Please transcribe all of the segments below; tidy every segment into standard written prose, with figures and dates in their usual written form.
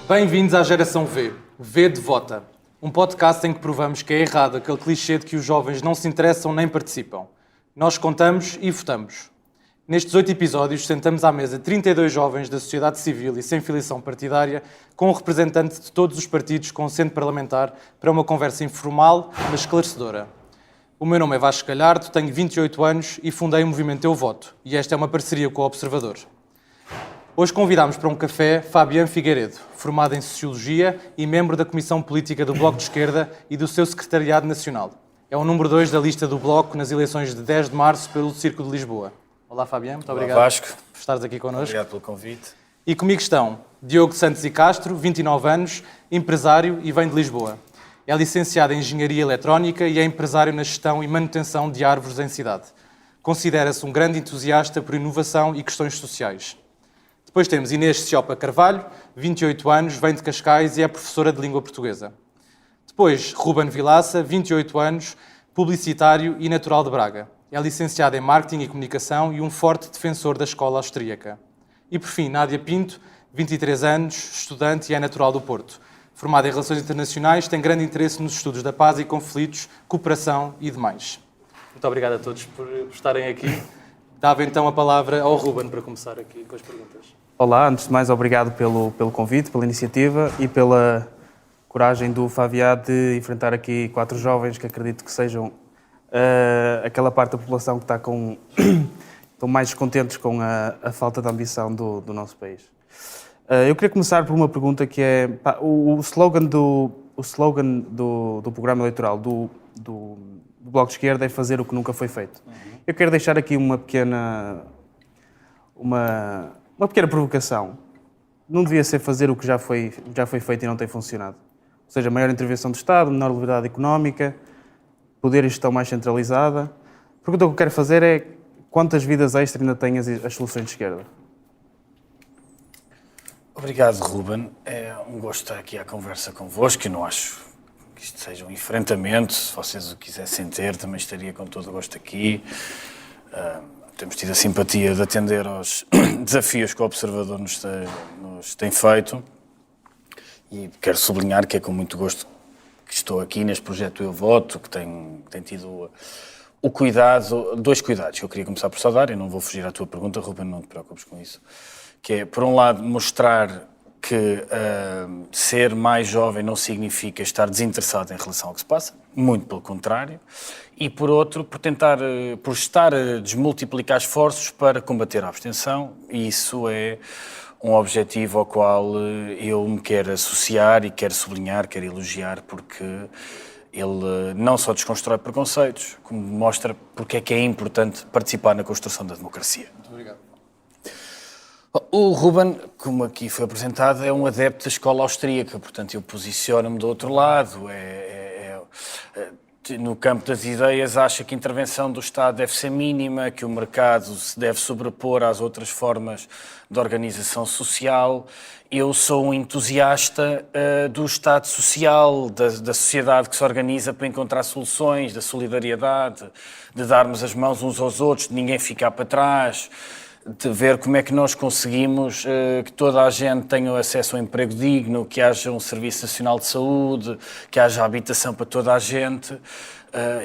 Bem-vindos à Geração V, V de Vota, um podcast em que provamos que é errado aquele clichê de que os jovens não se interessam nem participam. Nós contamos e votamos. Nestes 8 episódios, sentamos à mesa 32 jovens da sociedade civil e sem filiação partidária, com um representante de todos os partidos com assento parlamentar, para uma conversa informal, mas esclarecedora. O meu nome é Vasco Galhardo, tenho 28 anos e fundei o movimento Eu Voto, e esta é uma parceria com o Observador. Hoje convidámos para um café Fabiano Figueiredo, formado em Sociologia e membro da Comissão Política do Bloco de Esquerda e do seu Secretariado Nacional. É o número 2 da lista do Bloco nas eleições de 10 de março pelo Círculo de Lisboa. Olá, Fabiano, muito obrigado. Olá, Vasco, por estares aqui connosco. Obrigado pelo convite. E comigo estão Diogo Santos e Castro, 29 anos, empresário e vem de Lisboa. É licenciado em Engenharia Eletrónica e é empresário na gestão e manutenção de árvores em cidade. Considera-se um grande entusiasta por inovação e questões sociais. Depois temos Inês Ciopa Carvalho, 28 anos, vem de Cascais e é professora de língua portuguesa. Depois, Ruben Vilaça, 28 anos, publicitário e natural de Braga. É licenciado em Marketing e Comunicação e um forte defensor da escola austríaca. E, por fim, Nádia Pinto, 23 anos, estudante e é natural do Porto. Formada em Relações Internacionais, tem grande interesse nos estudos da paz e conflitos, cooperação e demais. Muito obrigado a todos por estarem aqui. Dava então a palavra ao Ruben para começar aqui com as perguntas. Olá, antes de mais, obrigado pelo convite, pela iniciativa e pela coragem do Fabiá de enfrentar aqui 4 jovens que acredito que sejam aquela parte da população que estão mais descontentes com a falta de ambição do nosso país. Eu queria começar por uma pergunta que é o slogan do programa eleitoral do Bloco de Esquerda é fazer o que nunca foi feito. Eu quero deixar aqui uma pequena provocação. Não devia ser fazer o que já foi feito e não tem funcionado. Ou seja, maior intervenção do Estado, menor liberdade económica, poder e gestão mais centralizada. A pergunta que eu quero fazer é quantas vidas extra ainda têm as soluções de esquerda? Obrigado, Ruben. É um gosto estar aqui à conversa convosco. Eu não acho que isto seja um enfrentamento. Se vocês o quisessem ter, também estaria com todo o gosto aqui. Temos tido a simpatia de atender aos desafios que o Observador nos tem feito. E quero sublinhar que é com muito gosto que estou aqui neste projeto Eu Voto, que tem tido o cuidado, 2 cuidados que eu queria começar por saudar, e não vou fugir à tua pergunta, Ruben, não te preocupes com isso, que é, por um lado, mostrar que ser mais jovem não significa estar desinteressado em relação ao que se passa, muito pelo contrário, e por outro, por estar a desmultiplicar esforços para combater a abstenção, e isso é um objetivo ao qual eu me quero associar e quero sublinhar, quero elogiar, porque ele não só desconstrói preconceitos, como mostra porque é que é importante participar na construção da democracia. Muito obrigado. O Ruben, como aqui foi apresentado, é um adepto da escola austríaca, portanto eu posiciono-me do outro lado. No campo das ideias, acha que a intervenção do Estado deve ser mínima, que o mercado se deve sobrepor às outras formas de organização social. Eu sou um entusiasta do Estado social, da sociedade que se organiza para encontrar soluções, da solidariedade, de darmos as mãos uns aos outros, de ninguém ficar para trás, de ver como é que nós conseguimos que toda a gente tenha acesso a um emprego digno, que haja um Serviço Nacional de Saúde, que haja habitação para toda a gente.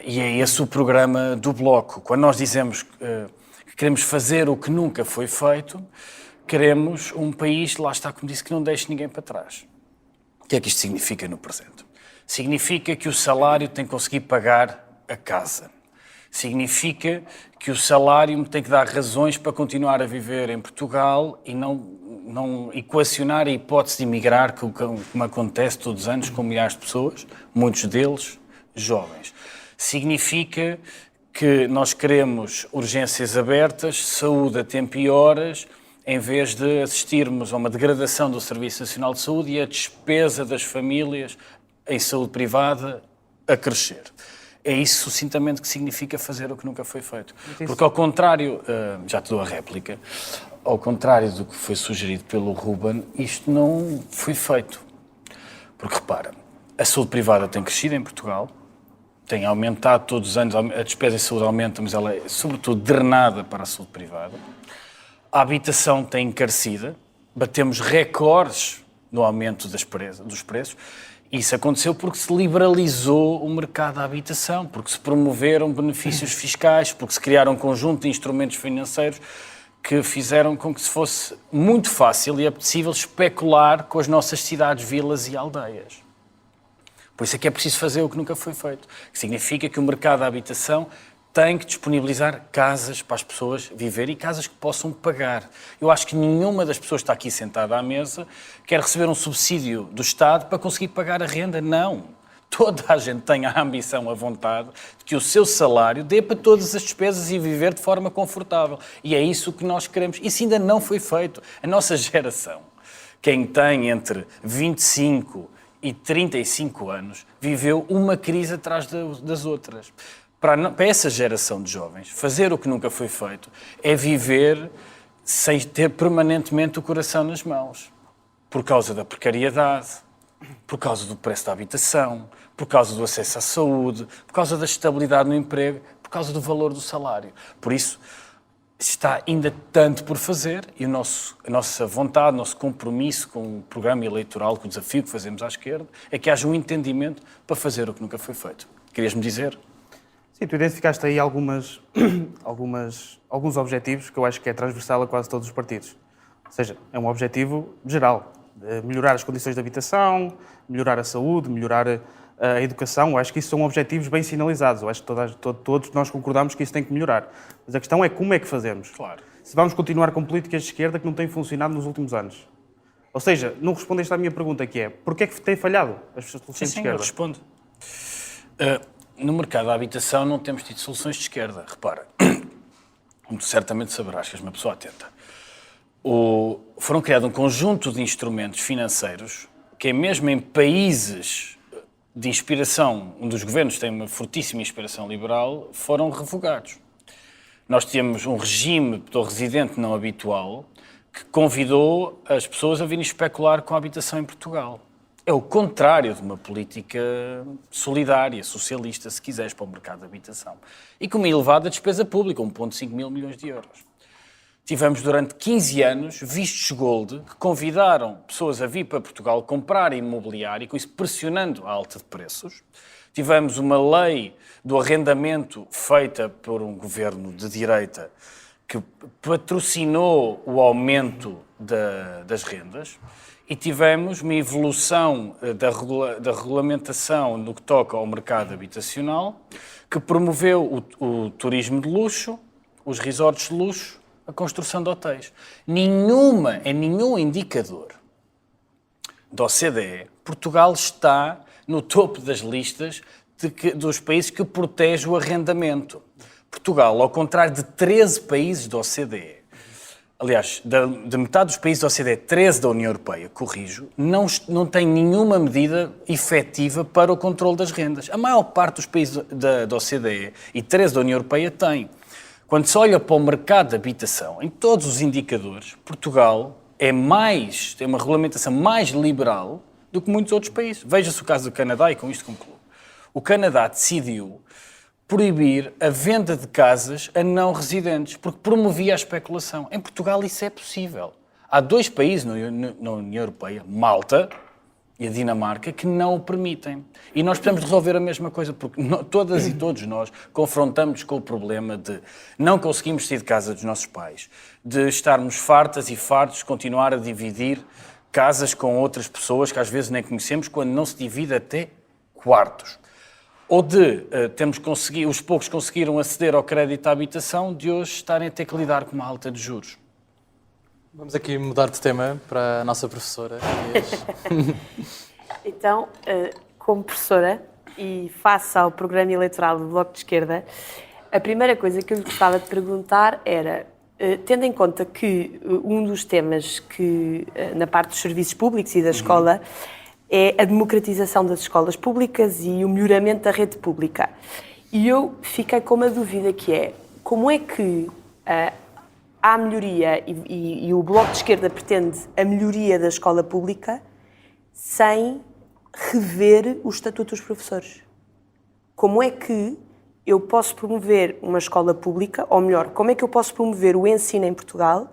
E é esse o programa do Bloco. Quando nós dizemos que queremos fazer o que nunca foi feito, queremos um país, lá está como disse, que não deixe ninguém para trás. O que é que isto significa no presente? Significa que o salário tem que conseguir pagar a casa. Significa que o salário me tem que dar razões para continuar a viver em Portugal e não equacionar a hipótese de emigrar, como acontece todos os anos com milhares de pessoas, muitos deles jovens. Significa que nós queremos urgências abertas, saúde a tempo e horas, em vez de assistirmos a uma degradação do Serviço Nacional de Saúde e a despesa das famílias em saúde privada a crescer. É isso, sucintamente, que significa fazer o que nunca foi feito. Porque, ao contrário, já te dou a réplica, ao contrário do que foi sugerido pelo Ruben, isto não foi feito. Porque, repara, a saúde privada tem crescido em Portugal, tem aumentado todos os anos, a despesa em saúde aumenta, mas ela é, sobretudo, drenada para a saúde privada. A habitação tem encarecida, batemos recordes no aumento dos preços. Isso aconteceu porque se liberalizou o mercado da habitação, porque se promoveram benefícios fiscais, porque se criaram um conjunto de instrumentos financeiros que fizeram com que se fosse muito fácil e apetecível especular com as nossas cidades, vilas e aldeias. Por isso é que é preciso fazer o que nunca foi feito, que significa que o mercado da habitação tem que disponibilizar casas para as pessoas viverem e casas que possam pagar. Eu acho que nenhuma das pessoas que está aqui sentada à mesa quer receber um subsídio do Estado para conseguir pagar a renda. Não. Toda a gente tem a ambição, a vontade de que o seu salário dê para todas as despesas e viver de forma confortável. E é isso que nós queremos. Isso ainda não foi feito. A nossa geração, quem tem entre 25 e 35 anos, viveu uma crise atrás das outras. Para essa geração de jovens, fazer o que nunca foi feito é viver sem ter permanentemente o coração nas mãos. Por causa da precariedade, por causa do preço da habitação, por causa do acesso à saúde, por causa da estabilidade no emprego, por causa do valor do salário. Por isso, está ainda tanto por fazer e a nossa vontade, o nosso compromisso com o programa eleitoral, com o desafio que fazemos à esquerda, é que haja um entendimento para fazer o que nunca foi feito. Querias-me dizer? Sim, tu identificaste aí alguns objetivos que eu acho que é transversal a quase todos os partidos. Ou seja, é um objetivo geral, de melhorar as condições de habitação, melhorar a saúde, melhorar a educação. Eu acho que isso são objetivos bem sinalizados. Eu acho que todos nós concordamos que isso tem que melhorar. Mas a questão é como é que fazemos. Claro. Se vamos continuar com políticas de esquerda que não têm funcionado nos últimos anos. Ou seja, não respondeste à minha pergunta, que é, porquê é que tem falhado as soluções de esquerda? Sim, eu respondo. No mercado da habitação não temos tido soluções de esquerda. Repara, como tu certamente saberás, que és uma pessoa atenta. Foram criados um conjunto de instrumentos financeiros que, mesmo em países de inspiração, onde os governos têm uma fortíssima inspiração liberal, foram revogados. Nós tínhamos um regime do residente não habitual que convidou as pessoas a virem especular com a habitação em Portugal. É o contrário de uma política solidária, socialista, se quiseres, para o mercado de habitação. E com uma elevada despesa pública, 1,5 mil milhões de euros. Tivemos durante 15 anos vistos gold que convidaram pessoas a vir para Portugal comprar imobiliário, e com isso pressionando a alta de preços. Tivemos uma lei do arrendamento feita por um governo de direita que patrocinou o aumento das rendas. E tivemos uma evolução da regulamentação no que toca ao mercado habitacional, que promoveu o turismo de luxo, os resorts de luxo, a construção de hotéis. Em nenhum indicador da OCDE, Portugal está no topo das listas dos países que protegem o arrendamento. Portugal, ao contrário de 13 países da OCDE, aliás, de metade dos países da OCDE, 13 da União Europeia, corrijo, não tem nenhuma medida efetiva para o controle das rendas. A maior parte dos países da OCDE e 13 da União Europeia tem. Quando se olha para o mercado de habitação, em todos os indicadores, Portugal tem uma regulamentação mais liberal do que muitos outros países. Veja-se o caso do Canadá e com isto concluo. O Canadá decidiu proibir a venda de casas a não residentes, porque promovia a especulação. Em Portugal isso é possível. Há 2 países na União Europeia, Malta e a Dinamarca, que não o permitem. E nós precisamos resolver a mesma coisa, porque todas e todos nós confrontamos com o problema de não conseguimos sair de casa dos nossos pais, de estarmos fartas e fartos de continuar a dividir casas com outras pessoas que às vezes nem conhecemos, quando não se divide até quartos. Ou de os poucos conseguiram aceder ao crédito à habitação, de hoje estarem a ter que lidar com uma alta de juros. Vamos aqui mudar de tema para a nossa professora. Então, como professora e face ao programa eleitoral do Bloco de Esquerda, a primeira coisa que eu lhe gostava de perguntar era, tendo em conta que um dos temas que, na parte dos serviços públicos e da escola, é a democratização das escolas públicas e o melhoramento da rede pública. E eu fiquei com uma dúvida que é, como é que há melhoria e o Bloco de Esquerda pretende a melhoria da escola pública sem rever o Estatuto dos Professores? Como é que eu posso promover uma escola pública, ou melhor, como é que eu posso promover o ensino em Portugal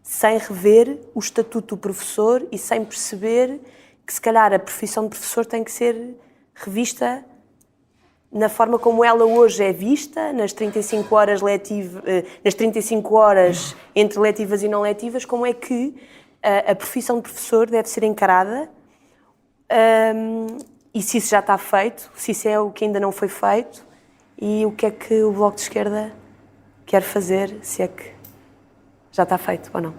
sem rever o estatuto do professor e sem perceber que, se calhar, a profissão de professor tem que ser revista na forma como ela hoje é vista, nas 35 horas nas 35 horas entre letivas e não letivas, como é que a profissão de professor deve ser encarada, e se isso já está feito, se isso é o que ainda não foi feito, e o que é que o Bloco de Esquerda quer fazer, se é que já está feito ou não.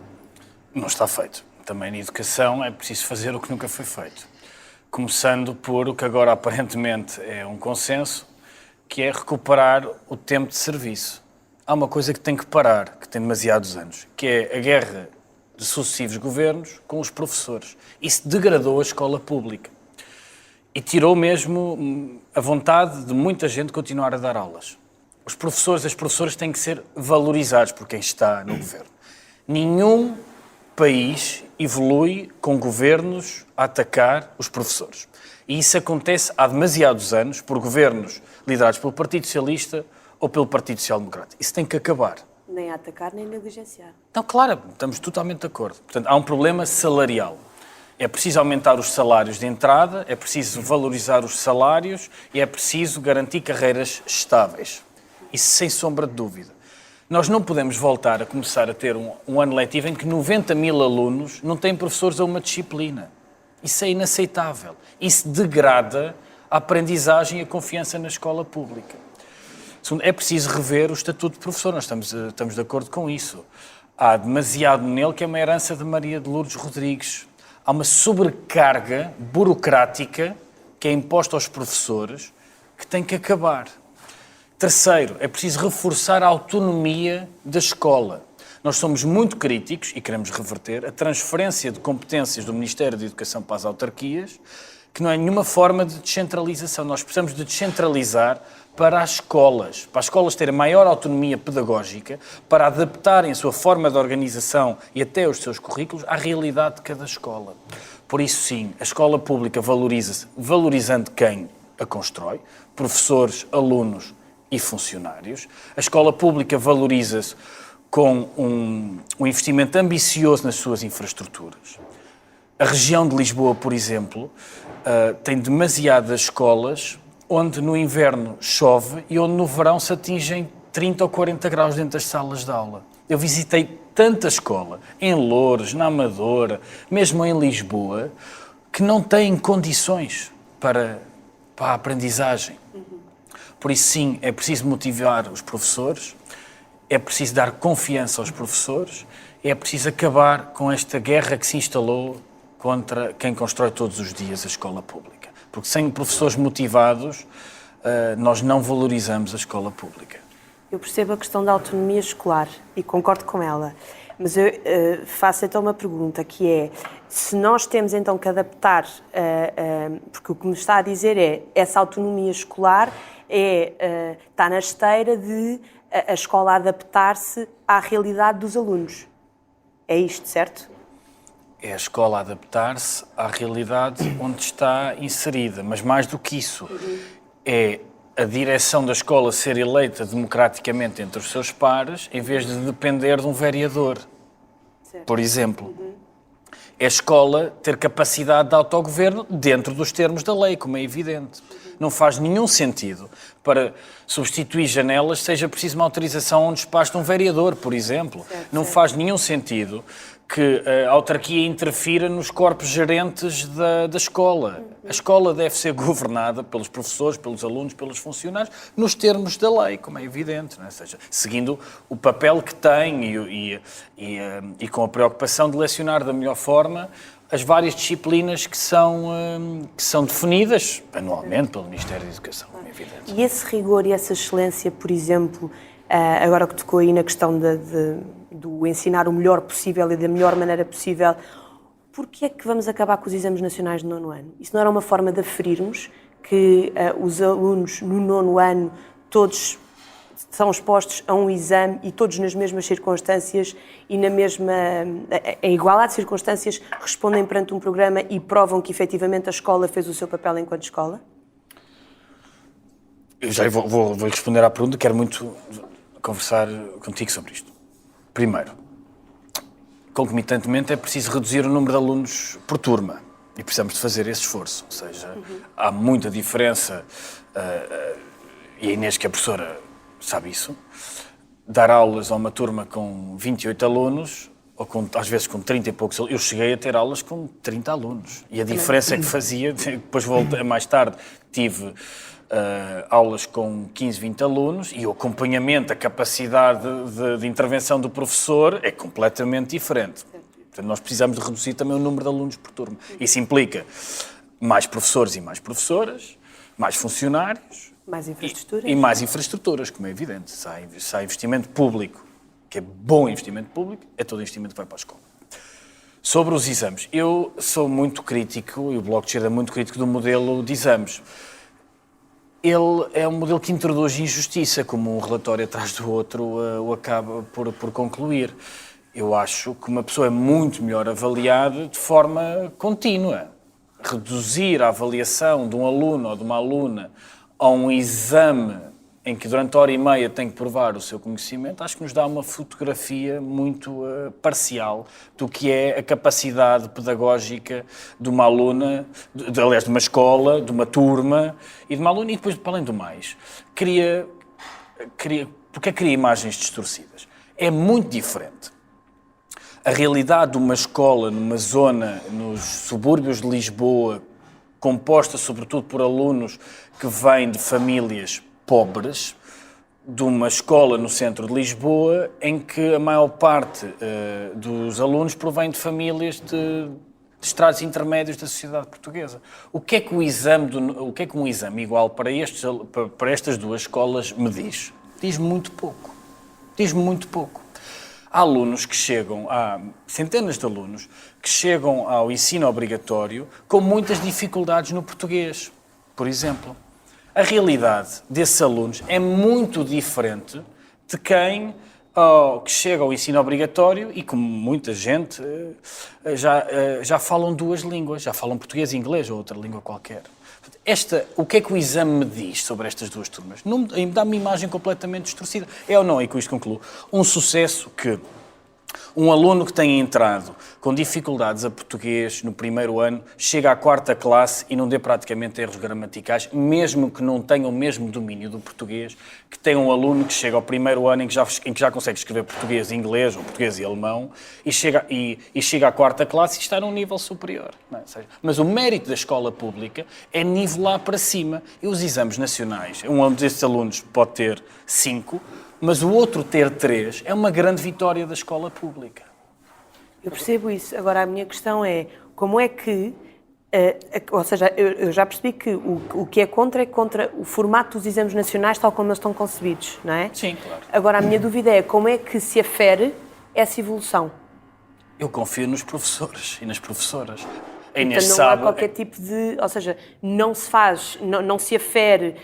Não está feito. Também na educação é preciso fazer o que nunca foi feito. Começando por o que agora aparentemente é um consenso, que é recuperar o tempo de serviço. Há uma coisa que tem que parar, que tem demasiados anos, que é a guerra de sucessivos governos com os professores. Isso degradou a escola pública e tirou mesmo a vontade de muita gente continuar a dar aulas. Os professores e as professoras têm que ser valorizados por quem está no governo. Nenhum país evolui com governos a atacar os professores. E isso acontece há demasiados anos por governos liderados pelo Partido Socialista ou pelo Partido Social Democrata. Isso tem que acabar. Nem a atacar, nem a negligenciar. Então, claro, estamos totalmente de acordo. Portanto, há um problema salarial. É preciso aumentar os salários de entrada, é preciso valorizar os salários e é preciso garantir carreiras estáveis. Isso sem sombra de dúvida. Nós não podemos voltar a começar a ter um ano letivo em que 90 mil alunos não têm professores a uma disciplina. Isso é inaceitável. Isso degrada a aprendizagem e a confiança na escola pública. Segundo, é preciso rever o estatuto de professor. Nós estamos de acordo com isso. Há demasiado nele que é uma herança de Maria de Lourdes Rodrigues. Há uma sobrecarga burocrática que é imposta aos professores que tem que acabar. Terceiro, é preciso reforçar a autonomia da escola. Nós somos muito críticos, e queremos reverter, a transferência de competências do Ministério da Educação para as autarquias, que não é nenhuma forma de descentralização. Nós precisamos de descentralizar para as escolas terem maior autonomia pedagógica, para adaptarem a sua forma de organização e até os seus currículos à realidade de cada escola. Por isso, sim, a escola pública valoriza-se, valorizando quem a constrói, professores, alunos e funcionários. A escola pública valoriza-se com um investimento ambicioso nas suas infraestruturas. A região de Lisboa, por exemplo, tem demasiadas escolas onde no inverno chove e onde no verão se atingem 30 ou 40 graus dentro das salas de aula. Eu visitei tanta escola, em Loures, na Amadora, mesmo em Lisboa, que não têm condições para a aprendizagem. Por isso, sim, é preciso motivar os professores, é preciso dar confiança aos professores, é preciso acabar com esta guerra que se instalou contra quem constrói todos os dias a escola pública. Porque sem professores motivados, nós não valorizamos a escola pública. Eu percebo a questão da autonomia escolar e concordo com ela, mas eu faço então uma pergunta, que é, se nós temos então que adaptar, porque o que me está a dizer é, essa autonomia escolar está na esteira de a escola adaptar-se à realidade dos alunos. É isto, certo? É a escola adaptar-se à realidade onde está inserida, mas mais do que isso, é a direção da escola ser eleita democraticamente entre os seus pares, em vez de depender de um vereador, por exemplo. É a escola ter capacidade de autogoverno dentro dos termos da lei, como é evidente. Não faz nenhum sentido para substituir janelas seja preciso uma autorização a um despacho de um vereador, por exemplo. Não faz nenhum sentido que a autarquia interfira nos corpos gerentes da escola. A escola deve ser governada pelos professores, pelos alunos, pelos funcionários, nos termos da lei, como é evidente, não é? Ou seja, seguindo o papel que tem e com a preocupação de lecionar da melhor forma as várias disciplinas que são definidas anualmente pelo Ministério da Educação, como é evidente. E esse rigor e essa excelência, por exemplo, agora que tocou aí na questão do ensinar o melhor possível e da melhor maneira possível, porquê é que vamos acabar com os exames nacionais no 9º ano? Isso não era uma forma de aferirmos que os alunos no 9º ano todos são expostos a um exame e todos nas mesmas circunstâncias e em igualdade de circunstâncias respondem perante um programa e provam que efetivamente a escola fez o seu papel enquanto escola? Eu já vou responder à pergunta, quero muito conversar contigo sobre isto. Primeiro, concomitantemente, é preciso reduzir o número de alunos por turma. E precisamos de fazer esse esforço. Ou seja, há muita diferença, e a Inês, que é professora, sabe isso, dar aulas a uma turma com 28 alunos, ou às vezes com 30 e poucos alunos. Eu cheguei a ter aulas com 30 alunos. E a diferença é que fazia, depois voltei mais tarde, tive aulas com 15, 20 alunos, e o acompanhamento, a capacidade de intervenção do professor é completamente diferente. Portanto, nós precisamos de reduzir também o número de alunos por turma. Isso implica mais professores e mais professoras, mais funcionários. Mais infraestruturas. E mais infraestruturas, como é evidente. Se há investimento público, que é bom investimento público, é todo investimento que vai para a escola. Sobre os exames, eu sou muito crítico, e o Bloco de Esquerda é muito crítico do modelo de exames. Ele é um modelo que introduz injustiça, como um relatório atrás do outro o acaba por concluir. Eu acho que uma pessoa é muito melhor avaliada de forma contínua. Reduzir a avaliação de um aluno ou de uma aluna a um exame em que durante hora e meia tem que provar o seu conhecimento, acho que nos dá uma fotografia muito parcial do que é a capacidade pedagógica de uma aluna, aliás, de uma escola, de uma turma e de uma aluna, e depois, para além do mais, porque cria imagens distorcidas. É muito diferente a realidade de uma escola numa zona, nos subúrbios de Lisboa, composta sobretudo por alunos que vêm de famílias pobres, de uma escola no centro de Lisboa, em que a maior parte dos alunos provém de famílias de estratos intermédios da sociedade portuguesa. O que é que um exame igual para estas duas escolas me diz? Diz-me muito pouco. Diz-me muito pouco. Há centenas de alunos que chegam ao ensino obrigatório com muitas dificuldades no português, por exemplo. A realidade desses alunos é muito diferente de quem que chega ao ensino obrigatório e, como muita gente, já falam duas línguas, já falam português e inglês ou outra língua qualquer. O que é que o exame me diz sobre estas duas turmas? Dá-me uma imagem completamente distorcida. É ou não, e com isto concluo, um sucesso que um aluno que tenha entrado com dificuldades a português no primeiro ano chega à quarta classe e não dê praticamente erros gramaticais, mesmo que não tenha o mesmo domínio do português, que tem um aluno que chega ao primeiro ano em que já consegue escrever português e inglês, ou português e alemão, e chega à quarta classe e está num nível superior. Não é? Mas o mérito da escola pública é nivelar para cima. E os exames nacionais, um desses alunos pode ter 5, mas o outro ter 3 é uma grande vitória da escola pública. Eu percebo isso. Agora, a minha questão é, como é que... ou seja, eu já percebi que o que é contra o formato dos exames nacionais tal como eles estão concebidos, não é? Sim, claro. Agora, a minha dúvida é como é que se afere essa evolução? Eu confio nos professores e nas professoras. A Inês então não há qualquer tipo de... Ou seja, não se afere...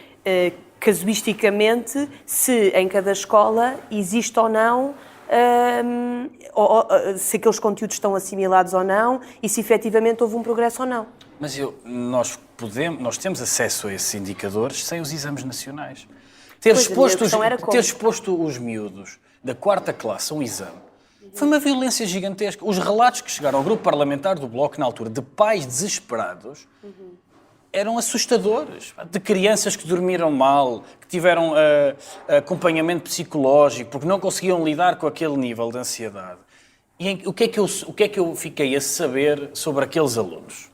casuisticamente, se em cada escola existe ou não, se aqueles conteúdos estão assimilados ou não, e se efetivamente houve um progresso ou não. Mas nós temos acesso a esses indicadores sem os exames nacionais. Ter exposto os miúdos da quarta classe a um exame foi uma violência gigantesca. Os relatos que chegaram ao grupo parlamentar do Bloco na altura de pais desesperados eram assustadores, de crianças que dormiram mal, que tiveram acompanhamento psicológico, porque não conseguiam lidar com aquele nível de ansiedade. E o que é que eu fiquei a saber sobre aqueles alunos?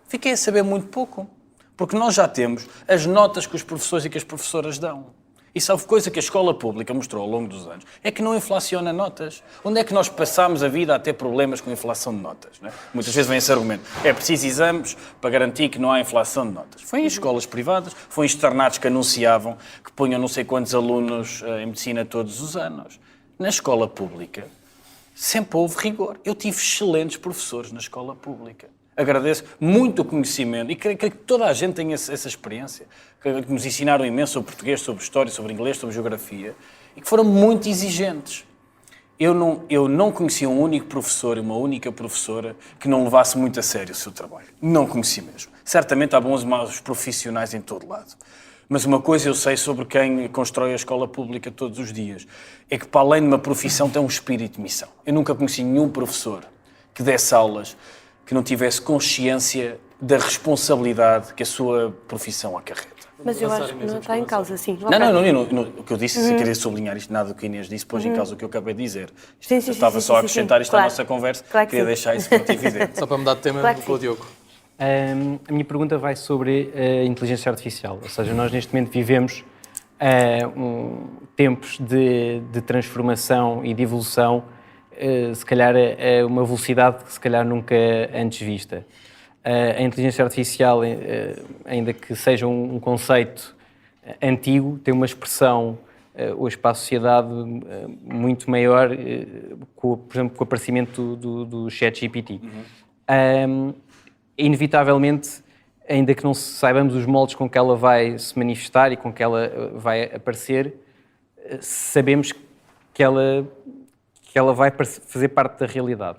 Fiquei a saber muito pouco, porque nós já temos as notas que os professores e que as professoras dão. Isso é coisa que a escola pública mostrou ao longo dos anos, é que não inflaciona notas. Onde é que nós passamos a vida a ter problemas com a inflação de notas? Não é? Muitas vezes vem esse argumento. É preciso exames para garantir que não há inflação de notas. Foi em escolas privadas, foi em externatos que anunciavam que punham não sei quantos alunos em medicina todos os anos. Na escola pública sempre houve rigor. Eu tive excelentes professores na escola pública. Agradeço muito o conhecimento e creio que toda a gente tem essa experiência, que nos ensinaram imenso sobre português, sobre história, sobre inglês, sobre geografia e que foram muito exigentes. Eu não conheci um único professor e uma única professora que não levasse muito a sério o seu trabalho. Não conheci mesmo. Certamente há bons e maus profissionais em todo lado. Mas uma coisa eu sei sobre quem constrói a escola pública todos os dias, é que para além de uma profissão tem um espírito de missão. Eu nunca conheci nenhum professor que desse aulas que não tivesse consciência da responsabilidade que a sua profissão acarreta. Mas eu acho que não está em causa, sim. Não, o que eu disse, sem querer sublinhar isto, nada do que a Inês disse, pôs em causa o que eu acabei de dizer. Sim, Eu estava só a acrescentar isto à claro. nossa conversa, Claro que queria sim. deixar isso muito evidente. Só para mudar de tema, Claro que com o sim. Diogo. A minha pergunta vai sobre a inteligência artificial. Ou seja, nós neste momento vivemos tempos de transformação e de evolução, se calhar a uma velocidade que se calhar nunca antes vista. A inteligência artificial, ainda que seja um conceito antigo, tem uma expressão hoje para a sociedade muito maior, por exemplo, com o aparecimento do ChatGPT. Inevitavelmente, ainda que não saibamos os moldes com que ela vai se manifestar e com que ela vai aparecer, sabemos que ela vai fazer parte da realidade.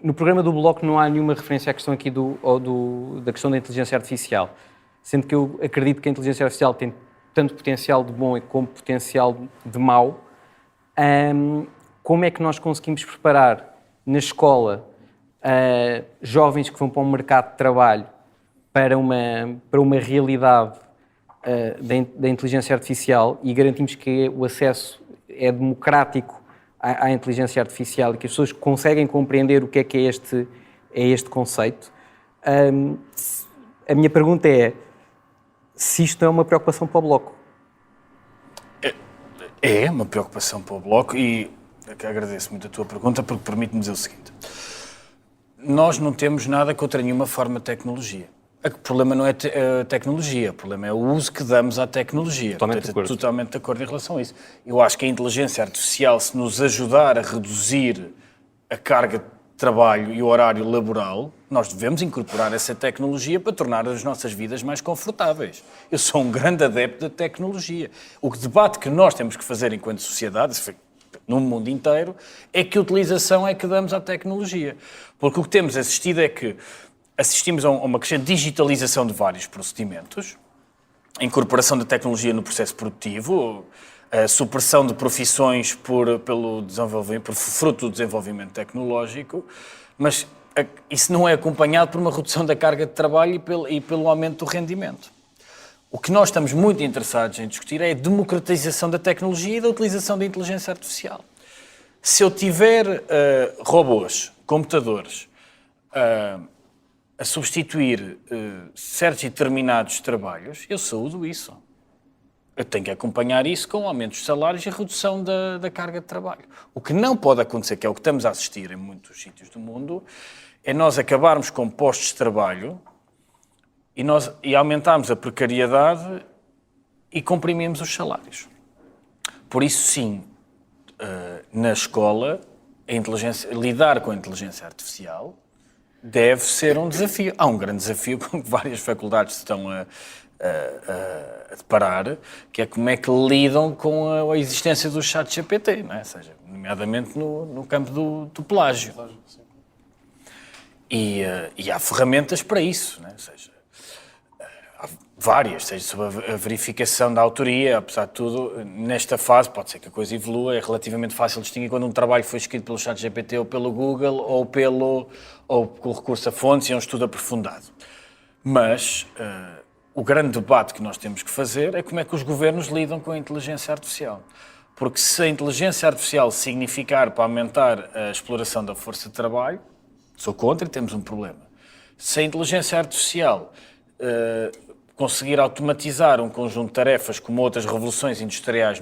No programa do Bloco não há nenhuma referência à questão aqui da questão da inteligência artificial, sendo que eu acredito que a inteligência artificial tem tanto potencial de bom como potencial de mau. Como é que nós conseguimos preparar na escola jovens que vão para um mercado de trabalho para uma realidade da inteligência artificial e garantimos que o acesso é democrático à inteligência artificial e que as pessoas conseguem compreender o que é este conceito? A minha pergunta é se isto é uma preocupação para o Bloco. É uma preocupação para o Bloco e agradeço muito a tua pergunta porque permite-me dizer o seguinte. Nós não temos nada contra nenhuma forma de tecnologia. O problema não é a tecnologia, o problema é o uso que damos à tecnologia. Totalmente de acordo em relação a isso. Eu acho que a inteligência artificial, se nos ajudar a reduzir a carga de trabalho e o horário laboral, nós devemos incorporar essa tecnologia para tornar as nossas vidas mais confortáveis. Eu sou um grande adepto da tecnologia. O debate que nós temos que fazer enquanto sociedade, no mundo inteiro, é que utilização é que damos à tecnologia. Porque o que temos assistido é que assistimos a uma crescente digitalização de vários procedimentos, a incorporação da tecnologia no processo produtivo, a supressão de profissões pelo fruto do desenvolvimento tecnológico, mas isso não é acompanhado por uma redução da carga de trabalho e pelo aumento do rendimento. O que nós estamos muito interessados em discutir é a democratização da tecnologia e da utilização da inteligência artificial. Se eu tiver robôs, computadores, a substituir certos e determinados trabalhos, eu saúdo isso. Eu tenho que acompanhar isso com aumentos de salários e redução da carga de trabalho. O que não pode acontecer, que é o que estamos a assistir em muitos sítios do mundo, é nós acabarmos com postos de trabalho e aumentarmos a precariedade e comprimimos os salários. Por isso, sim, na escola, lidar com a inteligência artificial deve ser um desafio. Há um grande desafio com que várias faculdades estão a deparar, que é como é que lidam com a existência do ChatGPT, não é? Ou seja, nomeadamente no campo do plágio. E há ferramentas para isso, não é? Ou seja, há várias, seja sobre a verificação da autoria, apesar de tudo, nesta fase, pode ser que a coisa evolua, é relativamente fácil distinguir quando um trabalho foi escrito pelo ChatGPT ou pelo Google ou com recurso a fontes e a um estudo aprofundado. Mas o grande debate que nós temos que fazer é como é que os governos lidam com a inteligência artificial. Porque se a inteligência artificial significar para aumentar a exploração da força de trabalho, sou contra e temos um problema. Se a inteligência artificial conseguir automatizar um conjunto de tarefas como outras revoluções industriais,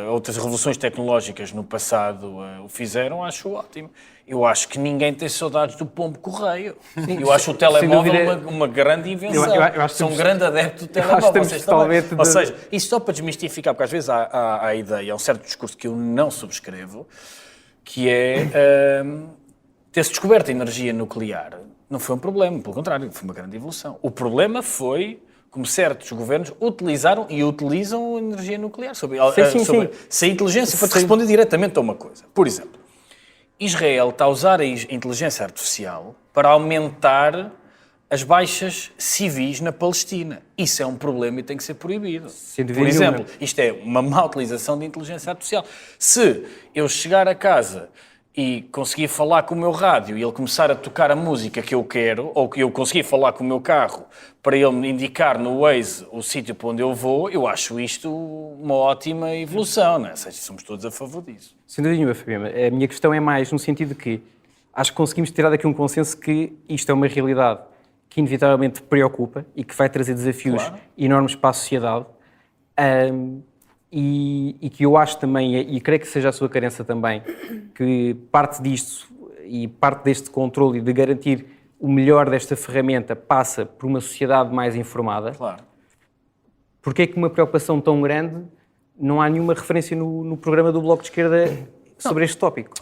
outras revoluções tecnológicas no passado o fizeram, acho ótimo. Eu acho que ninguém tem saudades do pombo-correio. Eu acho o telemóvel uma grande invenção. Eu sou um grande adepto do telemóvel. Ou seja, isso só para desmistificar, porque às vezes há a ideia, há um certo discurso que eu não subscrevo, que é ter-se descoberto a energia nuclear. Não foi um problema, pelo contrário, foi uma grande evolução. O problema foi como certos governos utilizaram e utilizam a energia nuclear. Se a inteligência for responder diretamente a uma coisa. Por exemplo, Israel está a usar a inteligência artificial para aumentar as baixas civis na Palestina. Isso é um problema e tem que ser proibido. Sem dúvida Por exemplo, nenhuma. isto é uma má utilização de inteligência artificial. Se eu chegar a casa e conseguir falar com o meu rádio e ele começar a tocar a música que eu quero, ou que eu conseguir falar com o meu carro para ele me indicar no Waze o sítio para onde eu vou, eu acho isto uma ótima evolução, não é? Ou seja, somos todos a favor disso. Sem dúvida nenhuma, Fabiana. A minha questão é mais no sentido de que acho que conseguimos tirar daqui um consenso que isto é uma realidade que inevitavelmente preocupa e que vai trazer desafios enormes para a sociedade. E que eu acho também, e creio que seja a sua carência também, que parte disto e parte deste controle e de garantir o melhor desta ferramenta passa por uma sociedade mais informada. Claro. Porque é que uma preocupação tão grande não há nenhuma referência no programa do Bloco de Esquerda sobre este tópico?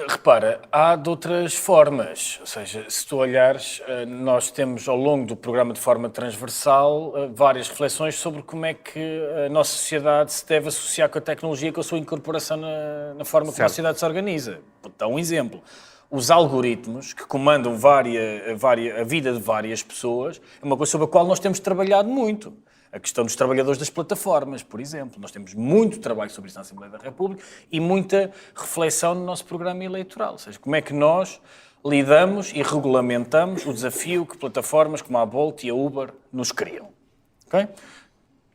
Repara, há de outras formas, ou seja, se tu olhares, nós temos ao longo do programa de forma transversal várias reflexões sobre como é que a nossa sociedade se deve associar com a tecnologia, com a sua incorporação na forma como a sociedade se organiza. Vou dar um exemplo. Os algoritmos que comandam a vida de várias pessoas é uma coisa sobre a qual nós temos trabalhado muito. A questão dos trabalhadores das plataformas, por exemplo. Nós temos muito trabalho sobre isso na Assembleia da República e muita reflexão no nosso programa eleitoral. Ou seja, como é que nós lidamos e regulamentamos o desafio que plataformas como a Bolt e a Uber nos criam. Okay?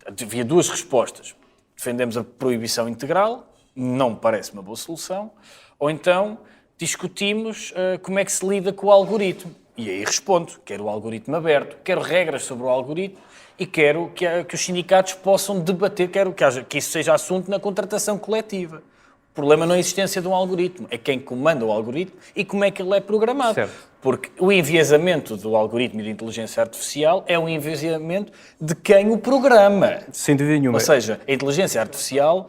Havia duas respostas. Defendemos a proibição integral, não me parece uma boa solução, ou então discutimos como é que se lida com o algoritmo. E aí respondo, quero o algoritmo aberto, quero regras sobre o algoritmo e quero que os sindicatos possam debater, quero que isso seja assunto na contratação coletiva. O problema não é a existência de um algoritmo, é quem comanda o algoritmo e como é que ele é programado. Certo. Porque o enviesamento do algoritmo e da inteligência artificial é um enviesamento de quem o programa. Sem dúvida nenhuma. Ou seja, a inteligência artificial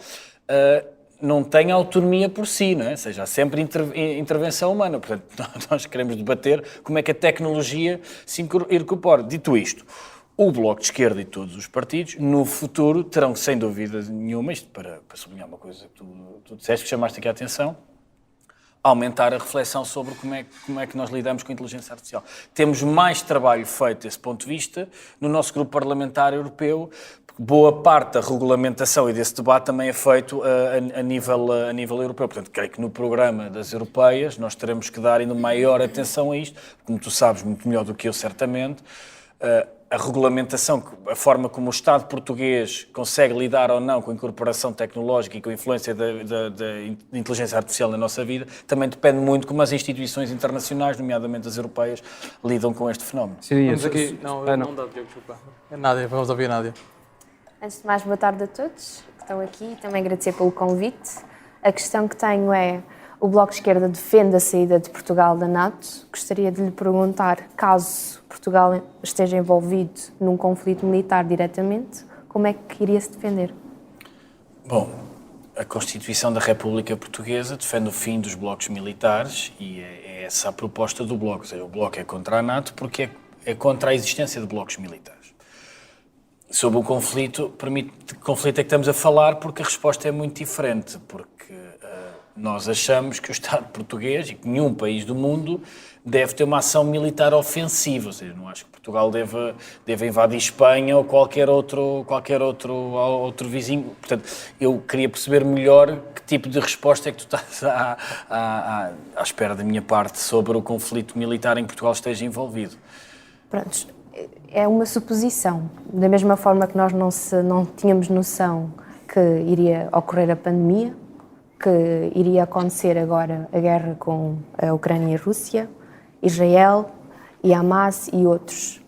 não tem autonomia por si, não é? Ou seja, há sempre intervenção humana. Portanto, nós queremos debater como é que a tecnologia se incorpora. Dito isto, o Bloco de Esquerda e todos os partidos, no futuro, terão, sem dúvida nenhuma, isto para sublinhar uma coisa que tu disseste, que chamaste aqui a atenção, aumentar a reflexão sobre como é que nós lidamos com a inteligência artificial. Temos mais trabalho feito desse ponto de vista no nosso grupo parlamentar europeu, porque boa parte da regulamentação e desse debate também é feito a nível europeu. Portanto, creio que no programa das europeias nós teremos que dar ainda maior atenção a isto, como tu sabes muito melhor do que eu, certamente, a regulamentação, a forma como o Estado português consegue lidar ou não com a incorporação tecnológica e com a influência da inteligência artificial na nossa vida, também depende muito de como as instituições internacionais, nomeadamente as europeias, lidam com este fenómeno. Sim, Vamos aqui. Não dá, Diogo, desculpa. É Nádia, vamos ouvir a Nádia. Antes de mais, boa tarde a todos que estão aqui e também agradecer pelo convite. A questão que tenho é: o Bloco de Esquerda defende a saída de Portugal da NATO. Gostaria de lhe perguntar, caso Portugal esteja envolvido num conflito militar diretamente, como é que iria se defender? Bom, a Constituição da República Portuguesa defende o fim dos blocos militares e é essa a proposta do Bloco. Ou seja, o Bloco é contra a NATO porque é contra a existência de blocos militares. Sobre o conflito, permite que conflito é que estamos a falar, porque a resposta é muito diferente, porque nós achamos que o Estado português e que nenhum país do mundo deve ter uma ação militar ofensiva, ou seja, não acho que Portugal deva invadir Espanha ou qualquer outro vizinho. Portanto, eu queria perceber melhor que tipo de resposta é que tu estás à espera da minha parte sobre o conflito militar em que Portugal esteja envolvido. Pronto, é uma suposição. Da mesma forma que nós não tínhamos noção que iria ocorrer a pandemia, que iria acontecer agora a guerra com a Ucrânia e a Rússia, Israel e Hamas e outros.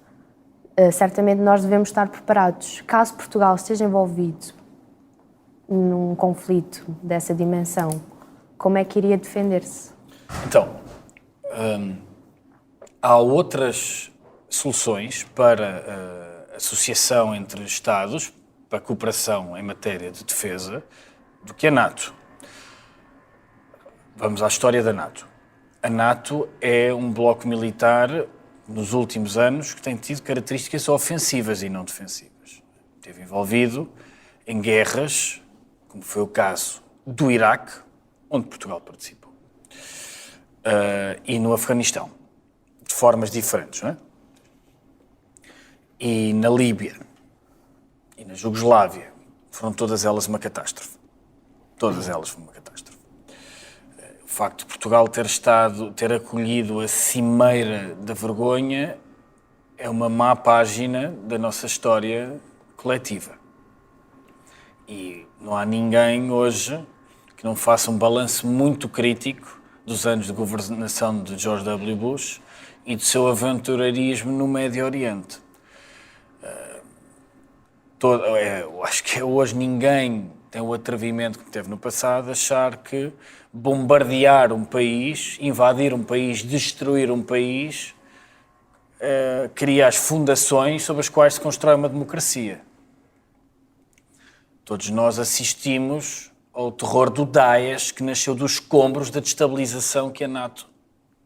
Certamente nós devemos estar preparados. Caso Portugal esteja envolvido num conflito dessa dimensão, como é que iria defender-se? Então, há outras soluções para a associação entre Estados, para a cooperação em matéria de defesa, do que a NATO. Vamos à história da NATO. A NATO é um bloco militar, nos últimos anos, que tem tido características ofensivas e não defensivas. Esteve envolvido em guerras, como foi o caso do Iraque, onde Portugal participou, e no Afeganistão, de formas diferentes, não é? e na Líbia e na Jugoslávia foram todas elas uma catástrofe. Todas elas foram uma catástrofe. O facto de Portugal ter acolhido a cimeira da vergonha é uma má página da nossa história coletiva. E não há ninguém hoje que não faça um balanço muito crítico dos anos de governação de George W. Bush e do seu aventureirismo no Médio Oriente. Eu acho que hoje ninguém tem o atrevimento que teve no passado de achar que bombardear um país, invadir um país, destruir um país, cria as fundações sobre as quais se constrói uma democracia. Todos nós assistimos ao terror do Daesh, que nasceu dos escombros da destabilização que a NATO,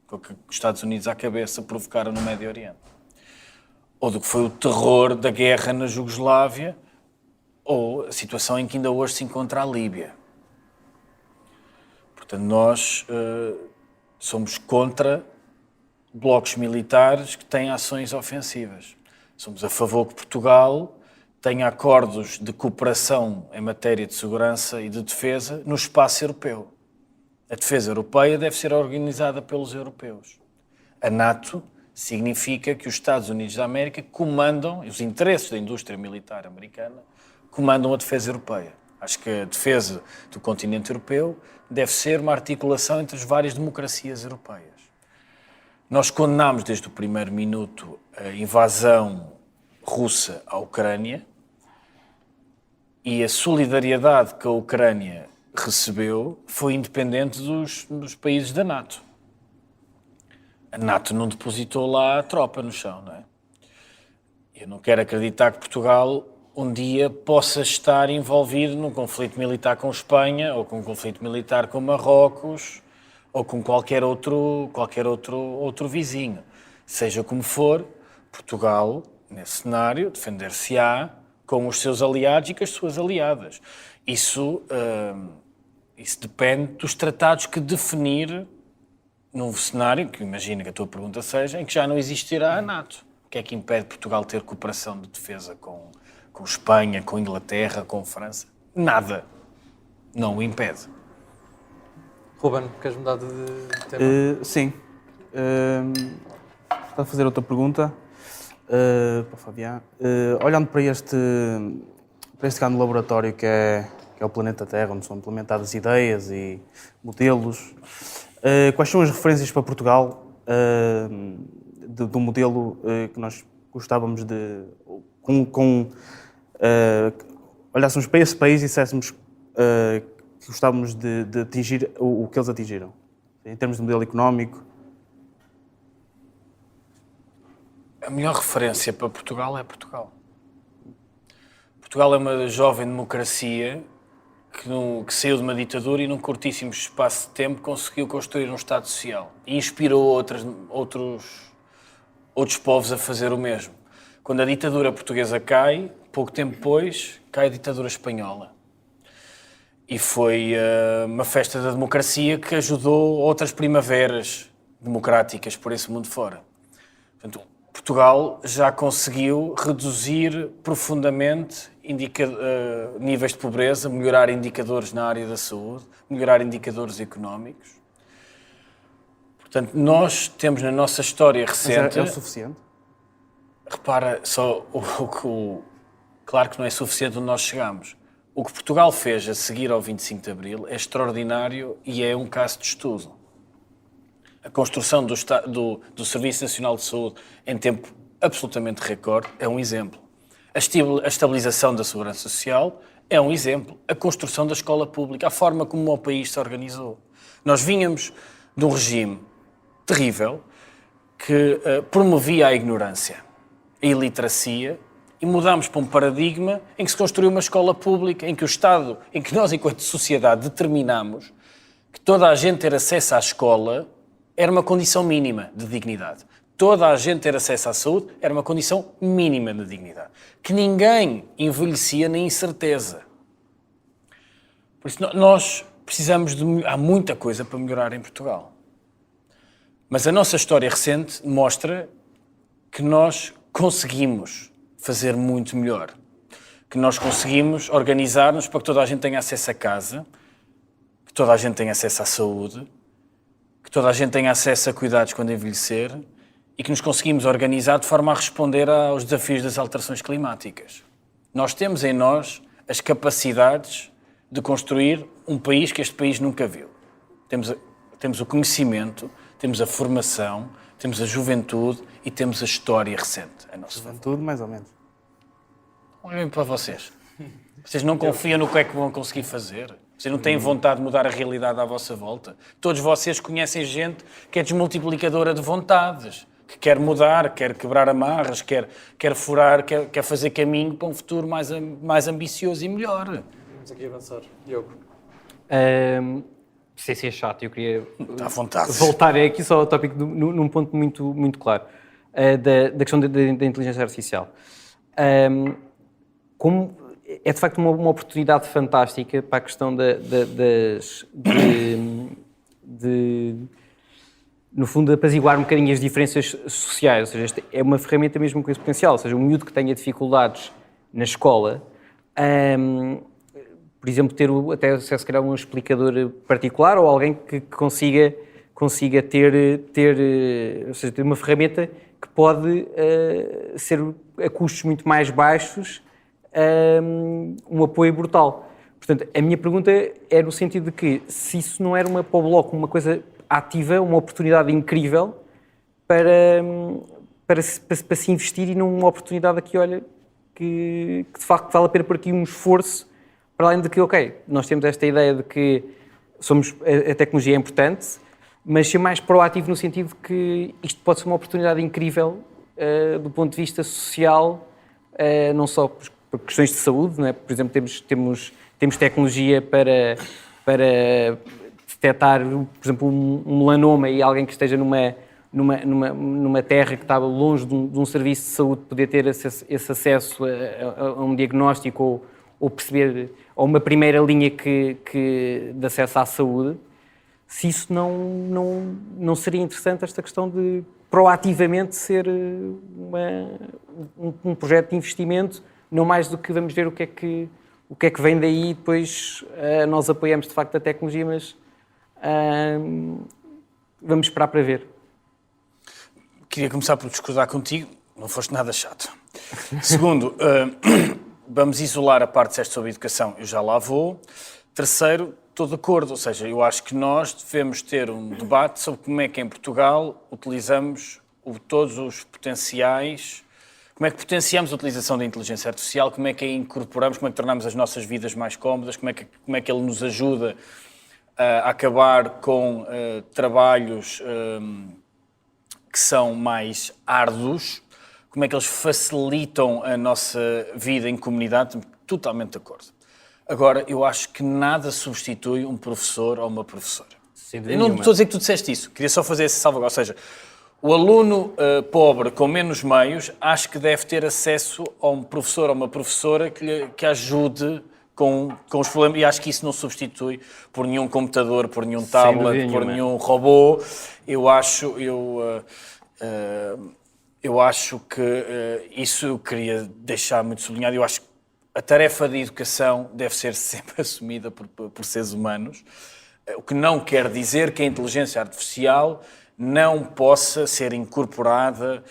com que os Estados Unidos à cabeça, provocaram no Médio Oriente. Ou do que foi o terror da guerra na Jugoslávia, ou a situação em que ainda hoje se encontra a Líbia. Portanto, nós somos contra blocos militares que têm ações ofensivas. Somos a favor que Portugal tenha acordos de cooperação em matéria de segurança e de defesa no espaço europeu. A defesa europeia deve ser organizada pelos europeus. A NATO significa que os Estados Unidos da América comandam, os interesses da indústria militar americana, comandam a defesa europeia. Acho que a defesa do continente europeu deve ser uma articulação entre as várias democracias europeias. Nós condenámos desde o primeiro minuto a invasão russa à Ucrânia e a solidariedade que a Ucrânia recebeu foi independente dos países da NATO. A NATO não depositou lá a tropa no chão, não é? Eu não quero acreditar que Portugal um dia possa estar envolvido num conflito militar com Espanha ou com um conflito militar com Marrocos ou com qualquer outro vizinho. Seja como for, Portugal, nesse cenário, defender-se-á com os seus aliados e com as suas aliadas. Isso depende dos tratados que definir num cenário, que imagino que a tua pergunta seja, em que já não existirá a NATO. O que é que impede Portugal ter cooperação de defesa com Espanha, com Inglaterra, com França? Nada. Não o impede. Ruben, queres mudar de tema? Sim. Vou fazer outra pergunta para o Fabián. Olhando para este grande laboratório que é o planeta Terra, onde são implementadas ideias e modelos, quais são as referências para Portugal do modelo que nós gostávamos de... olhássemos para esse país e disséssemos que gostávamos de atingir o que eles atingiram, em termos de modelo económico? A melhor referência para Portugal é Portugal. Portugal é uma jovem democracia que saiu de uma ditadura e num curtíssimo espaço de tempo conseguiu construir um Estado social e inspirou outros povos a fazer o mesmo. Quando a ditadura portuguesa cai, pouco tempo depois, cai a ditadura espanhola. E foi uma festa da democracia que ajudou outras primaveras democráticas por esse mundo fora. Portanto, Portugal já conseguiu reduzir profundamente níveis de pobreza, melhorar indicadores na área da saúde, melhorar indicadores económicos. Portanto, nós temos na nossa história recente... Mas é o suficiente? Repara, claro que não é suficiente onde nós chegamos. O que Portugal fez a seguir ao 25 de Abril é extraordinário e é um caso de estudo. A construção do Serviço Nacional de Saúde em tempo absolutamente recorde é um exemplo. A estabilização da segurança social é um exemplo. A construção da escola pública, a forma como o país se organizou. Nós vínhamos de um regime terrível que promovia a ignorância, a iliteracia, e mudámos para um paradigma em que se construiu uma escola pública, em que o Estado, em que nós, enquanto sociedade, determinamos que toda a gente ter acesso à escola era uma condição mínima de dignidade. Toda a gente ter acesso à saúde era uma condição mínima de dignidade. Que ninguém envelhecia na incerteza. Por isso, nós precisamos há muita coisa para melhorar em Portugal. Mas a nossa história recente mostra que nós conseguimos fazer muito melhor. Que nós conseguimos organizar-nos para que toda a gente tenha acesso a casa, que toda a gente tenha acesso à saúde, que toda a gente tenha acesso a cuidados quando envelhecer e que nos conseguimos organizar de forma a responder aos desafios das alterações climáticas. Nós temos em nós as capacidades de construir um país que este país nunca viu. Temos o conhecimento, temos a formação, temos a juventude e temos a história recente. A nossa Juventude, mais ou menos. Olhem para vocês. Vocês não confiam no que é que vão conseguir fazer? Vocês não têm vontade de mudar a realidade à vossa volta? Todos vocês conhecem gente que é desmultiplicadora de vontades, que quer mudar, quer quebrar amarras, quer furar, quer fazer caminho para um futuro mais ambicioso e melhor. Vamos aqui avançar. Diogo. Sem ser chato, eu queria Está à vontade. voltar aqui só ao tópico num ponto muito, muito claro, da questão da inteligência artificial. Como é de facto uma oportunidade fantástica para a questão no fundo, de apaziguar um bocadinho as diferenças sociais, ou seja, esta é uma ferramenta mesmo com esse potencial, ou seja, um miúdo que tenha dificuldades na escola, por exemplo, ter até se calhar um explicador particular ou alguém que consiga ter uma ferramenta que pode ser a custos muito mais baixos um apoio brutal. Portanto, a minha pergunta é no sentido de que se isso não era para o Bloco uma coisa ativa, uma oportunidade incrível para se investir e numa oportunidade aqui, olha, que de facto vale a pena por aqui um esforço, para além de que, ok, nós temos esta ideia de que a tecnologia é importante, mas ser mais proativo no sentido de que isto pode ser uma oportunidade incrível do ponto de vista social, não só por questões de saúde, não é? Por exemplo, temos tecnologia para detectar, por exemplo, um melanoma e alguém que esteja numa terra que estava longe de um serviço de saúde poder ter esse acesso a um diagnóstico ou perceber, ou uma primeira linha de acesso à saúde. Se isso não seria interessante, esta questão de proativamente ser um projeto de investimento, não mais do que vamos ver o que é que vem daí e depois nós apoiamos de facto a tecnologia, mas vamos esperar para ver. Queria começar por discordar contigo, não foste nada chato. Segundo, vamos isolar a parte que disseste sobre educação, eu já lá vou. Terceiro, estou de acordo, ou seja, eu acho que nós devemos ter um debate sobre como é que em Portugal utilizamos todos os potenciais, como é que potenciamos a utilização da inteligência artificial, como é que a incorporamos, como é que tornamos as nossas vidas mais cómodas, como é que ele nos ajuda a acabar com trabalhos que são mais árduos, como é que eles facilitam a nossa vida em comunidade, totalmente de acordo. Agora, eu acho que nada substitui um professor ou uma professora. Eu não estou a dizer que tu disseste isso, queria só fazer esse salvaguarda. Ou seja, o aluno pobre com menos meios acho que deve ter acesso a um professor ou uma professora que ajude com os problemas, e acho que isso não substitui por nenhum computador, por nenhum tablet, por nenhum robô. Eu acho que isso eu queria deixar muito sublinhado. Eu acho que a tarefa de educação deve ser sempre assumida por seres humanos, o que não quer dizer que a inteligência artificial não possa ser incorporada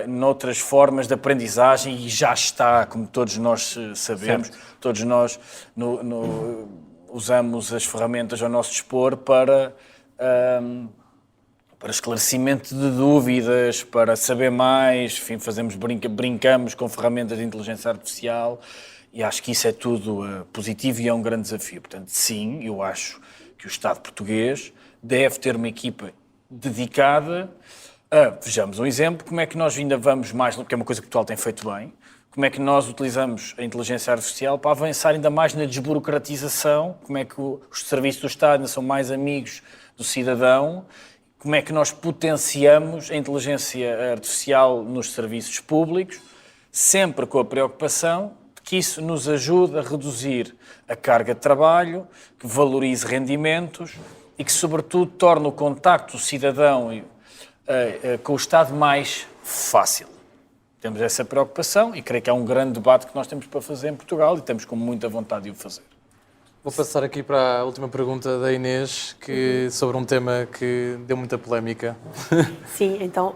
noutras formas de aprendizagem, e já está, como todos nós sabemos, certo. Todos nós usamos as ferramentas ao nosso dispor para esclarecimento de dúvidas, para saber mais, enfim, brincamos com ferramentas de inteligência artificial, e acho que isso é tudo positivo e é um grande desafio. Portanto, sim, eu acho que o Estado português deve ter uma equipa dedicada a, vejamos um exemplo, como é que nós ainda vamos mais, porque é uma coisa que o Portugal tem feito bem, como é que nós utilizamos a inteligência artificial para avançar ainda mais na desburocratização, como é que os serviços do Estado ainda são mais amigos do cidadão, como é que nós potenciamos a inteligência artificial nos serviços públicos, sempre com a preocupação de que isso nos ajude a reduzir a carga de trabalho, que valorize rendimentos e que, sobretudo, torne o contacto do cidadão com o Estado mais fácil. Temos essa preocupação e creio que é um grande debate que nós temos para fazer em Portugal e temos com muita vontade de o fazer. Vou passar aqui para a última pergunta da Inês, sobre um tema que deu muita polémica. Sim, então,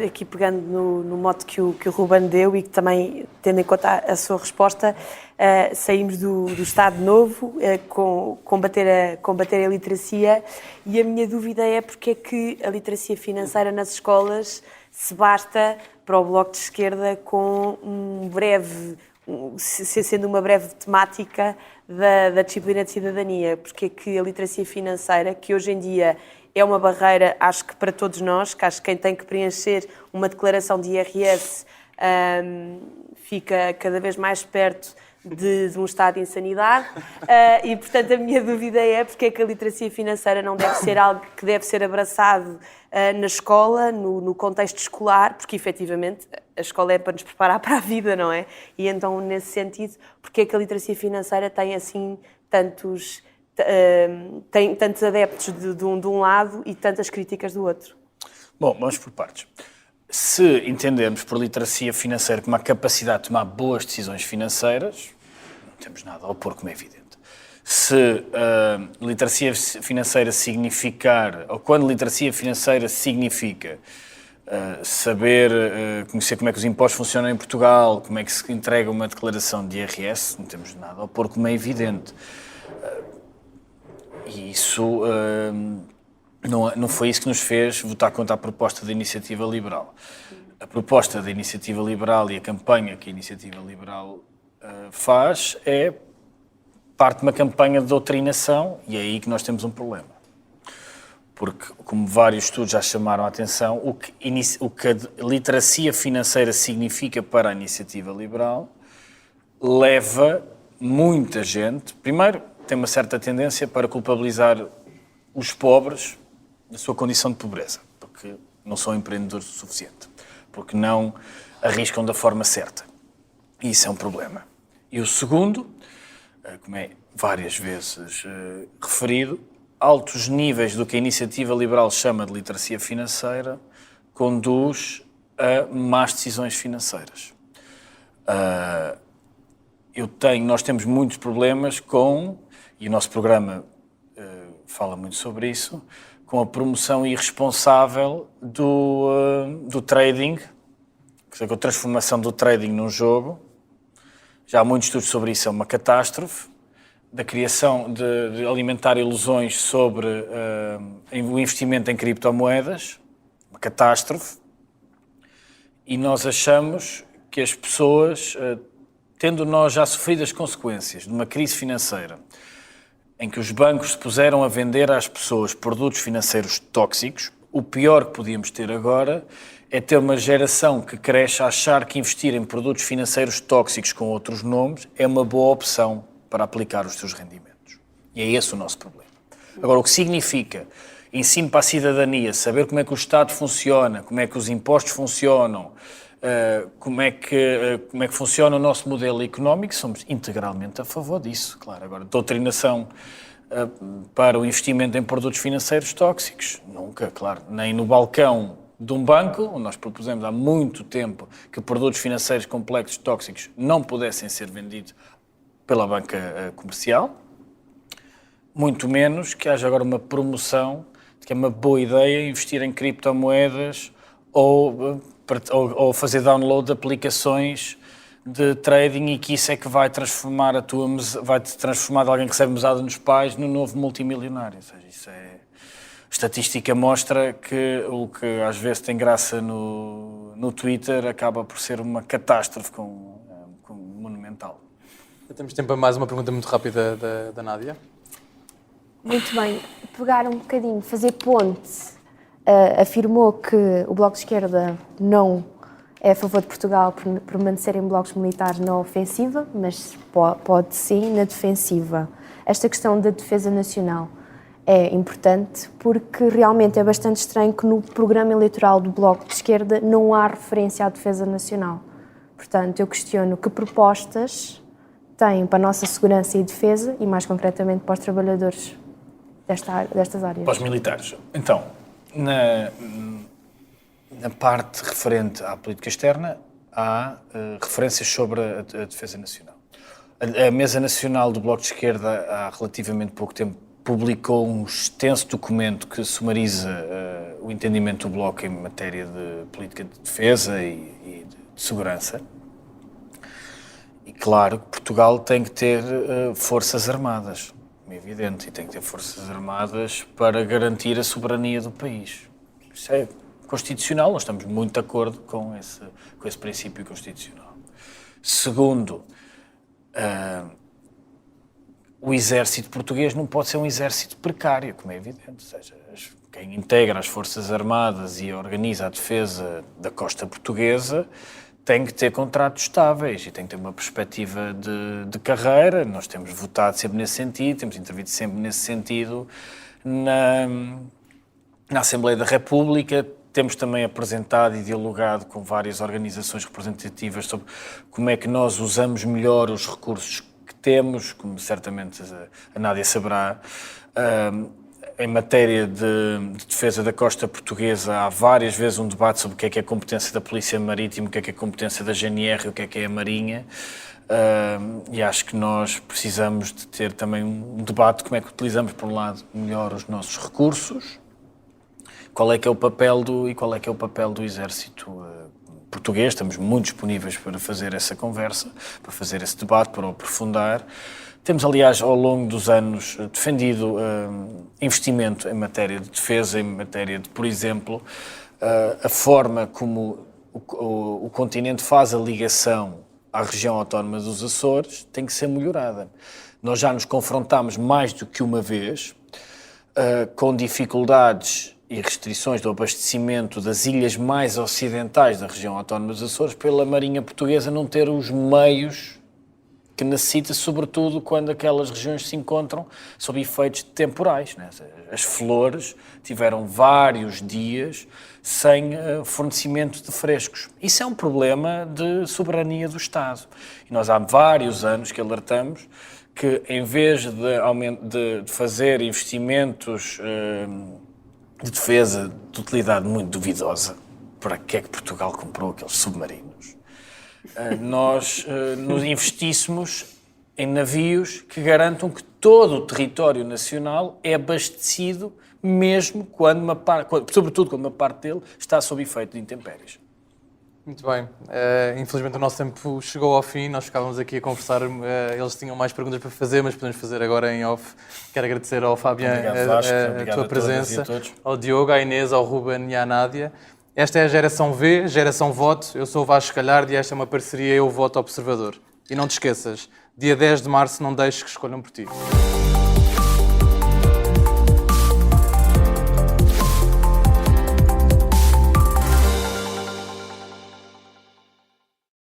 aqui pegando no mote que o Ruben deu e que também, tendo em conta a sua resposta, saímos do Estado Novo, combater a iliteracia, e a minha dúvida é porque é que a literacia financeira nas escolas se basta para o Bloco de Esquerda com sendo uma breve temática da disciplina de cidadania, porque é que a literacia financeira, que hoje em dia é uma barreira, acho que para todos nós, que acho que quem tem que preencher uma declaração de IRS fica cada vez mais perto de um estado de insanidade, e portanto a minha dúvida é porque é que a literacia financeira não deve ser algo que deve ser abraçado na escola, no contexto escolar, porque efetivamente a escola é para nos preparar para a vida, não é? E então nesse sentido, porque é que a literacia financeira tem assim tantos adeptos de um lado e tantas críticas do outro? Bom, vamos por partes. Se entendermos por literacia financeira como a capacidade de tomar boas decisões financeiras, não temos nada a opor, como é evidente. Se literacia financeira significar, ou quando literacia financeira significa saber, conhecer como é que os impostos funcionam em Portugal, como é que se entrega uma declaração de IRS, não temos nada a opor, como é evidente. E isso não foi isso que nos fez votar contra a proposta da Iniciativa Liberal. A proposta da Iniciativa Liberal e a campanha que a Iniciativa Liberal faz é parte de uma campanha de doutrinação, e é aí que nós temos um problema. Porque, como vários estudos já chamaram a atenção, o que a literacia financeira significa para a Iniciativa Liberal leva muita gente, primeiro, tem uma certa tendência para culpabilizar os pobres da sua condição de pobreza, porque não são empreendedores o suficiente, porque não arriscam da forma certa. E isso é um problema. E o segundo, como é várias vezes referido, altos níveis do que a Iniciativa Liberal chama de literacia financeira conduz a más decisões financeiras. Nós temos muitos problemas e o nosso programa fala muito sobre isso, com a promoção irresponsável do trading, quer dizer, com a transformação do trading num jogo. Já há muitos estudos sobre isso, é uma catástrofe, da criação de alimentar ilusões sobre o investimento em criptomoedas, uma catástrofe, e nós achamos que as pessoas, tendo nós já sofrido as consequências de uma crise financeira, em que os bancos se puseram a vender às pessoas produtos financeiros tóxicos, o pior que podíamos ter agora é ter uma geração que cresce a achar que investir em produtos financeiros tóxicos com outros nomes é uma boa opção para aplicar os seus rendimentos. E é esse o nosso problema. Agora, o que significa ensino para a cidadania, saber como é que o Estado funciona, como é que os impostos funcionam, como é que funciona o nosso modelo económico, somos integralmente a favor disso, claro. Agora, doutrinação para o investimento em produtos financeiros tóxicos, nunca, claro, nem no balcão de um banco, onde nós propusemos há muito tempo que produtos financeiros complexos tóxicos não pudessem ser vendidos pela banca comercial, muito menos que haja agora uma promoção de que é uma boa ideia investir em criptomoedas ou fazer download de aplicações de trading e que isso é que vai transformar vai-te transformar de alguém que recebe mesada nos pais no novo multimilionário. Ou seja, isso é... A estatística mostra que o que às vezes tem graça no Twitter acaba por ser uma catástrofe monumental. Temos tempo para mais uma pergunta muito rápida da Nádia. Muito bem. Pegar um bocadinho, fazer ponte. Afirmou que o Bloco de Esquerda não é a favor de Portugal permanecer em blocos militares na ofensiva, mas pode sim na defensiva. Esta questão da defesa nacional é importante porque realmente é bastante estranho que no programa eleitoral do Bloco de Esquerda não há referência à defesa nacional. Portanto, eu questiono que propostas têm para a nossa segurança e defesa e, mais concretamente, para os trabalhadores destas áreas. Para os militares. Então, na parte referente à política externa, há referências sobre a defesa nacional. A Mesa Nacional do Bloco de Esquerda, há relativamente pouco tempo, publicou um extenso documento que sumariza o entendimento do Bloco em matéria de política de defesa e de segurança. E claro que Portugal tem que ter forças armadas, é evidente, e tem que ter forças armadas para garantir a soberania do país. Isso é constitucional, nós estamos muito de acordo com esse princípio constitucional. Segundo, o exército português não pode ser um exército precário, como é evidente. Ou seja, quem integra as Forças Armadas e organiza a defesa da costa portuguesa tem que ter contratos estáveis e tem que ter uma perspectiva de carreira. Nós temos votado sempre nesse sentido, temos intervido sempre nesse sentido na Assembleia da República. Temos também apresentado e dialogado com várias organizações representativas sobre como é que nós usamos melhor os recursos que temos, como certamente a Nádia saberá. Em matéria de defesa da costa portuguesa, há várias vezes um debate sobre o que é a competência da Polícia Marítima, o que é a competência da GNR e o que é a Marinha. E acho que nós precisamos de ter também um debate de como é que utilizamos, por um lado, melhor os nossos recursos, qual é que é o papel do Exército português. Estamos muito disponíveis para fazer essa conversa, para fazer esse debate, para o aprofundar. Temos, aliás, ao longo dos anos, defendido investimento em matéria de defesa, em matéria de, por exemplo, a forma como o continente faz a ligação à região autónoma dos Açores tem que ser melhorada. Nós já nos confrontámos mais do que uma vez com dificuldades e restrições do abastecimento das ilhas mais ocidentais da região autónoma dos Açores pela Marinha Portuguesa não ter os meios que necessita, sobretudo quando aquelas regiões se encontram sob efeitos temporais, né? As flores tiveram vários dias sem fornecimento de frescos. Isso é um problema de soberania do Estado. E nós há vários anos que alertamos que, em vez de fazer investimentos de defesa de utilidade muito duvidosa, para que é que Portugal comprou aqueles submarinos? Nós nos investíssemos em navios que garantam que todo o território nacional é abastecido, mesmo quando sobretudo quando uma parte dele está sob efeito de intempéries. Muito bem. Infelizmente o nosso tempo chegou ao fim, nós ficávamos aqui a conversar, eles tinham mais perguntas para fazer, mas podemos fazer agora em off. Quero agradecer ao Fabián a tua presença, ao Diogo, à Inês, ao Ruben e à Nádia. Esta é a Geração V, Geração Voto. Eu sou o Vasco Calhardo e esta é uma parceria Eu Voto Observador. E não te esqueças, dia 10 de março não deixes que escolham por ti.